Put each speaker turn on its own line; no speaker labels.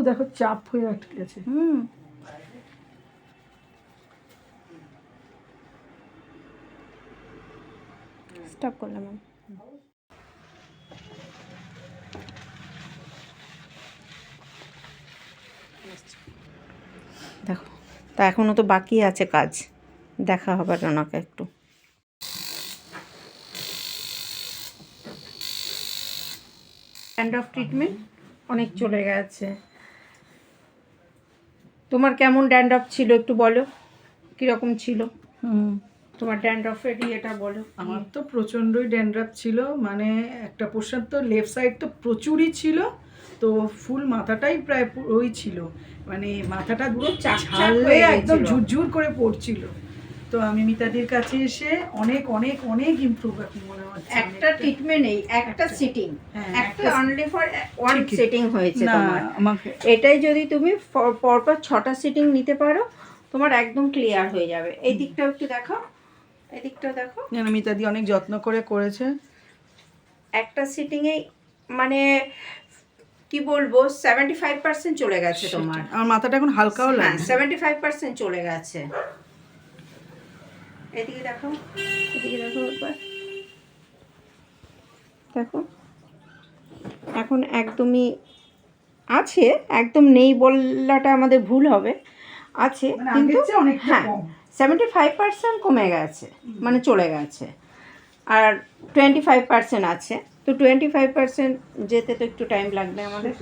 দেখো চাপ হয়ে আটকে আছে।
স্টপ করলাম ম্যাম। দেখো, তা এখনও তো বাকি আছে কাজ, দেখা হবে ওনাকে একটু। ড্যান্ড্রফ ট্রিটমেন্ট অনেক চলে গেছে। তোমার কেমন ড্যান্ড্রফ ছিল একটু বলো, কীরকম ছিল তোমার ড্যান্ড্রফের ইয়েটা বলো।
আমার তো প্রচণ্ডই ড্যান্ড্রাফ ছিল, মানে একটা পোর্শন তো লেফট সাইড তো প্রচুরই ছিল, তো ফুল মাথাটাই প্রায় ওই ছিল, মানে মাথাটা পুরো ছাড়লে একদম ঝুরঝুর করে পড়ছিল। তো আমি মিতাদির কাছে এসে অনেক অনেক অনেক ইমপ্রুভ এখন মনে হচ্ছে।
একটা ট্রিটমেন্টেই একটা সিটিং, একটা অনলি ফর ওয়ান সিটিং হয়েছে তোমার।
আমাকে
এটাই যদি তুমি পরপর 6টা সিটিং নিতে পারো, তোমার একদম ক্লিয়ার হয়ে যাবে। এই দিকটাও একটু দেখো, এই দিকটাও দেখো।
মিতাদি অনেক যত্ন করে করেছে।
একটা সিটিংয়ে মানে কি বলবো 75% চলে গেছে তোমার।
আমার মাথাটা এখন হালকাও লাগে।
75% চলে গেছে। এদিকে দেখো, এদিকে দেখো একবার দেখো, এখন একদমই আছে, একদম নেই বলাটা আমাদের ভুল হবে, আছে কিন্তু হ্যাঁ 75% কমে গেছে, মানে চলে গেছে, আর 25% আছে। তো 25% যেতে তো একটু টাইম লাগবে আমাদের।